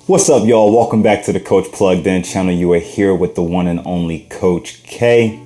What's up, y'all? Welcome back to the Coach Plugged In channel. You are here with the one and only Coach K.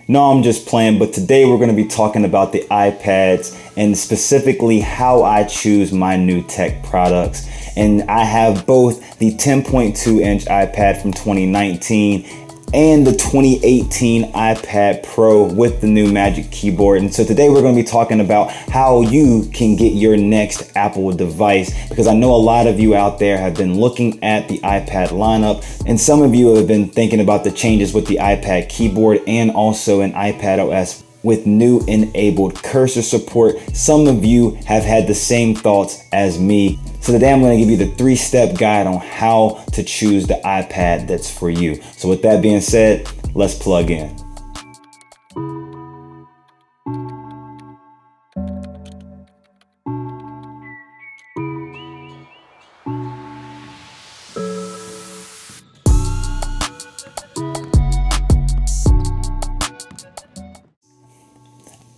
No, I'm just playing, but today we're going to be talking about the iPads and specifically how I choose my new tech products. And I have both the 10.2 inch iPad from 2019 and the 2018 iPad Pro with the new Magic Keyboard. And so today we're going to be talking about how you can get your next Apple device, because I know a lot of you out there have been looking at the iPad lineup, and some of you have been thinking about the changes with the iPad keyboard and also in iPadOS with new enabled cursor support. Some of you have had the same thoughts as me. So today I'm going to give you the 3-step guide on how to choose the iPad that's for you. So with that being said, let's plug in.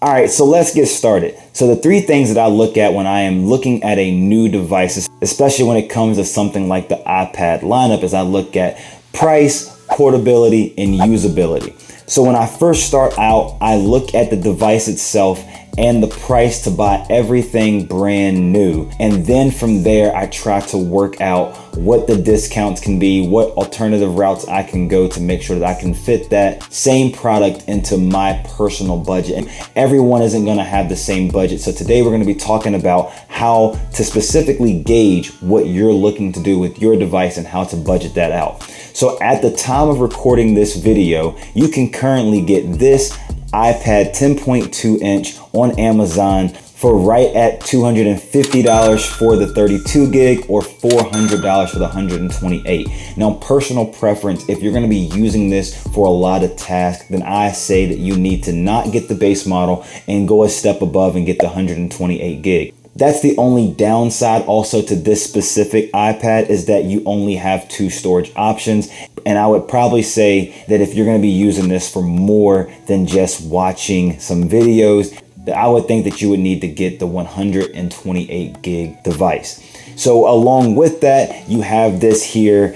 All right, so let's get started. So the 3 things that I look at when I am looking at a new device, especially when it comes to something like the iPad lineup, is I look at price, portability, and usability. So when I first start out, I look at the device itself and the price to buy everything brand new. And then from there, I try to work out what the discounts can be, what alternative routes I can go to make sure that I can fit that same product into my personal budget. And everyone isn't gonna have the same budget. So today we're gonna be talking about how to specifically gauge what you're looking to do with your device and how to budget that out. So at the time of recording this video, you can currently get this iPad 10.2 inch on Amazon for right at $250 for the 32 gig or $400 for the 128. Now, personal preference, if you're gonna be using this for a lot of tasks, then I say that you need to not get the base model and go a step above and get the 128 gig. That's the only downside also to this specific iPad, is that you only have 2 storage options. And I would probably say that if you're going to be using this for more than just watching some videos, that I would think that you would need to get the 128 gig device. So along with that, you have this here,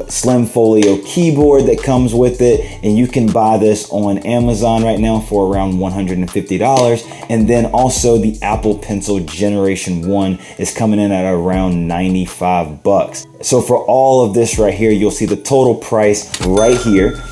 slim folio keyboard that comes with it, and you can buy this on Amazon right now for around $150. And then also the Apple Pencil Generation 1 is coming in at around 95 bucks. So for all of this right here, you'll see the total price right here.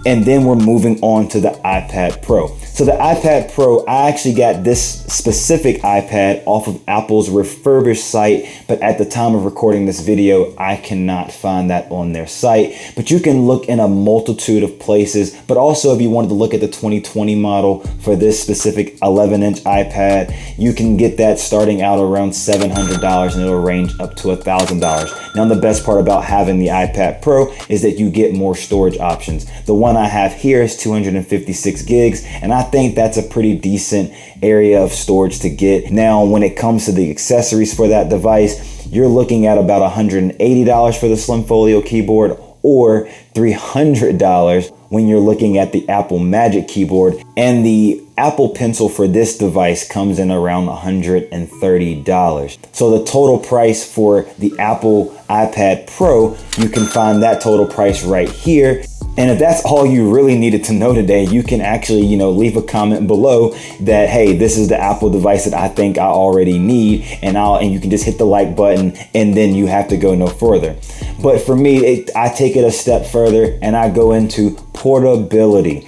And then we're moving on to the iPad Pro. So the iPad Pro, I actually got this specific iPad off of Apple's refurbished site, but at the time of recording this video, I cannot find that on their site. But you can look in a multitude of places, but also if you wanted to look at the 2020 model for this specific 11-inch iPad, you can get that starting out around $700 and it'll range up to $1,000. Now, the best part about having the iPad Pro is that you get more storage options. The one I have here is 256 gigs, and I think that's a pretty decent area of storage to get. Now, when it comes to the accessories for that device, you're looking at about $180 for the slim folio keyboard or $300 when you're looking at the Apple Magic Keyboard. And the Apple Pencil for this device comes in around $130. So the total price for the Apple iPad Pro, you can find that total price right here. And if that's all you really needed to know today, you can actually, leave a comment below that, hey, this is the Apple device that I think I already need, and you can just hit the like button, and then you have to go no further. But for me, I take it a step further and I go into portability.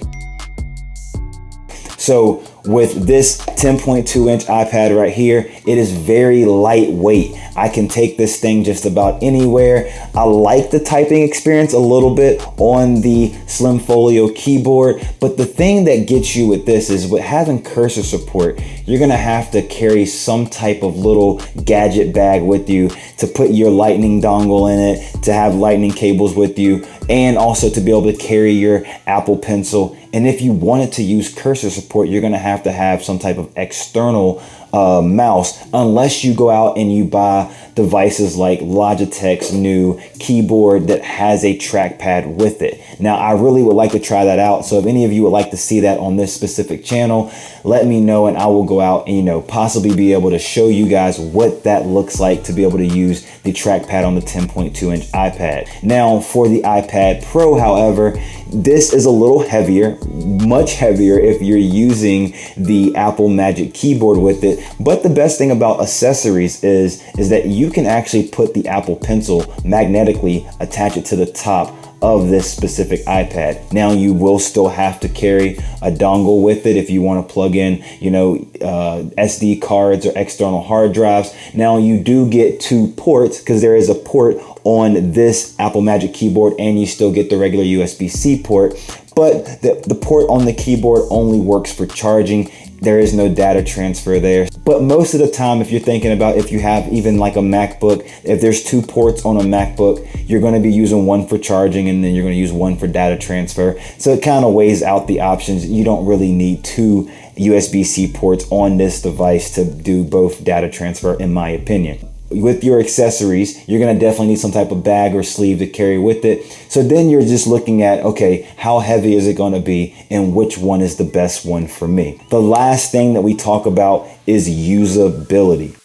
So with this 10.2 inch iPad right here, it is very lightweight. I can take this thing just about anywhere. I like the typing experience a little bit on the slim folio keyboard, but the thing that gets you with this is with having cursor support, you're gonna have to carry some type of little gadget bag with you to put your lightning dongle in it, to have lightning cables with you, and also to be able to carry your Apple Pencil. And if you wanted to use cursor support, you're gonna have to have some type of external mouse unless you go out and you buy devices like Logitech's new keyboard that has a trackpad with it. Now, I really would like to try that out. So if any of you would like to see that on this specific channel, let me know and I will go out and, possibly be able to show you guys what that looks like to be able to use the trackpad on the 10.2 inch iPad. Now, for the iPad Pro, however, this is a little heavier, much heavier if you're using the Apple Magic Keyboard with it. But the best thing about accessories is that you can actually put the Apple Pencil magnetically, attach it to the top of this specific iPad. Now, you will still have to carry a dongle with it if you want to plug in, SD cards or external hard drives. Now, you do get 2 ports because there is a port on this Apple Magic Keyboard and you still get the regular USB-C port, but the port on the keyboard only works for charging. There is no data transfer there. But most of the time, if you're thinking about if you have even like a MacBook, if there's 2 ports on a MacBook, you're going to be using one for charging and then you're going to use one for data transfer. So it kind of weighs out the options. You don't really need 2 USB-C ports on this device to do both data transfer, in my opinion. With your accessories, you're going to definitely need some type of bag or sleeve to carry with it. So then you're just looking at, okay, how heavy is it going to be and which one is the best one for me? The last thing that we talk about is usability.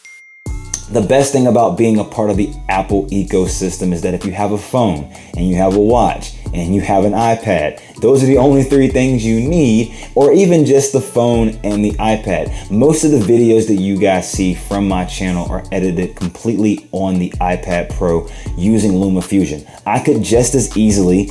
The best thing about being a part of the Apple ecosystem is that if you have a phone and you have a watch and you have an iPad, those are the only 3 things you need, or even just the phone and the iPad. Most of the videos that you guys see from my channel are edited completely on the iPad Pro using Lumafusion. I could just as easily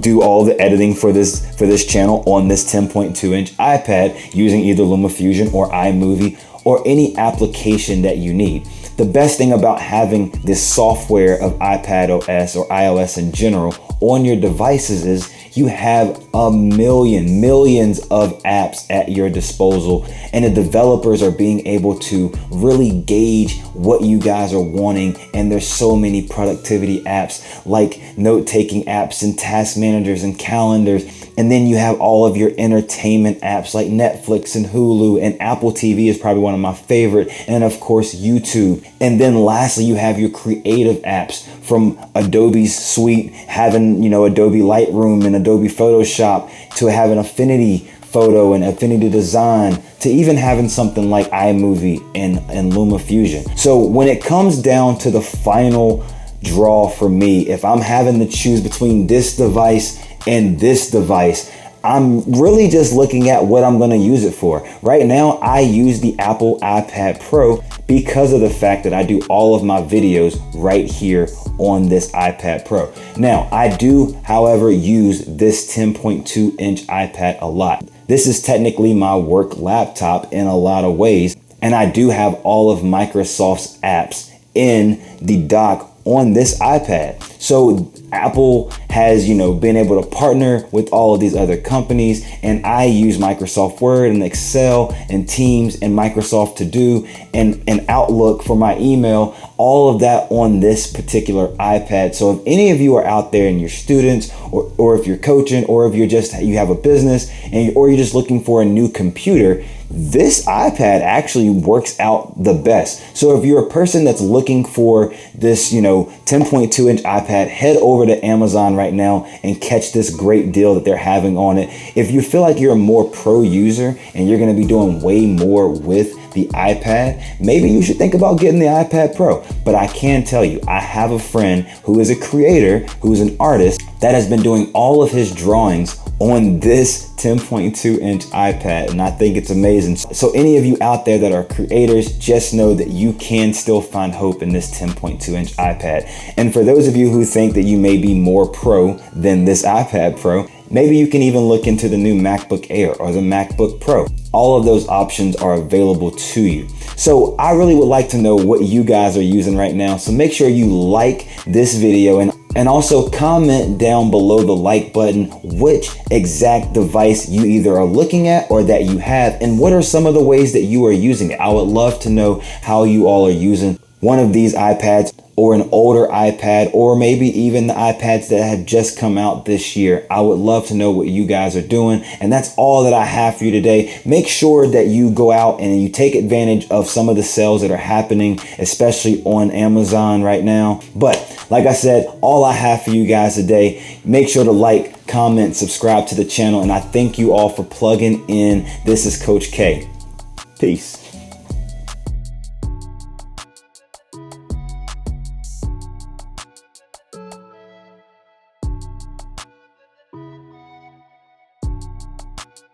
do all the editing for this channel on this 10.2 inch iPad using either Lumafusion or iMovie or any application that you need. The best thing about having this software of iPadOS or iOS in general on your devices is you have millions of apps at your disposal, and the developers are being able to really gauge what you guys are wanting. And there's so many productivity apps like note-taking apps and task managers and calendars. And then you have all of your entertainment apps like Netflix and Hulu, and Apple TV is probably one of my favorite. And of course, YouTube. And then lastly, you have your creative apps from Adobe's suite, having, Adobe Lightroom and Adobe Photoshop, to having Affinity Photo and Affinity Design, to even having something like iMovie and Lumafusion. So when it comes down to the final draw for me, if I'm having to choose between this device and this device, I'm really just looking at what I'm going to use it for. Right now, I use the Apple iPad Pro because of the fact that I do all of my videos right here on this iPad Pro. Now, I do, however, use this 10.2 inch iPad a lot. This is technically my work laptop in a lot of ways, and I do have all of Microsoft's apps in the dock on this iPad. So Apple has, been able to partner with all of these other companies, and I use Microsoft Word and Excel and Teams and Microsoft To Do and Outlook for my email, all of that on this particular iPad. So if any of you are out there and you're students, or if you're coaching, or if you have a business or you're just looking for a new computer, this iPad actually works out the best. So if you're a person that's looking for this, 10.2 inch iPad, head over to Amazon right now and catch this great deal that they're having on it. If you feel like you're a more pro user and you're going to be doing way more with the iPad, maybe you should think about getting the iPad Pro. But I can tell you, I have a friend who is a creator, who's an artist, that has been doing all of his drawings on this 10.2 inch iPad, and I think it's amazing. So any of you out there that are creators, just know that you can still find hope in this 10.2 inch iPad. And for those of you who think that you may be more pro than this iPad Pro, maybe you can even look into the new MacBook Air or the MacBook Pro. All of those options are available to you. So I really would like to know what you guys are using right now. So make sure you like this video and also comment down below the like button which exact device you either are looking at or that you have, and what are some of the ways that you are using it. I would love to know how you all are using one of these iPads or an older iPad, or maybe even the iPads that have just come out this year. I would love to know what you guys are doing. And that's all that I have for you today. Make sure that you go out and you take advantage of some of the sales that are happening, especially on Amazon right now. But like I said, all I have for you guys today, make sure to like, comment, subscribe to the channel. And I thank you all for plugging in. This is Coach K. Peace.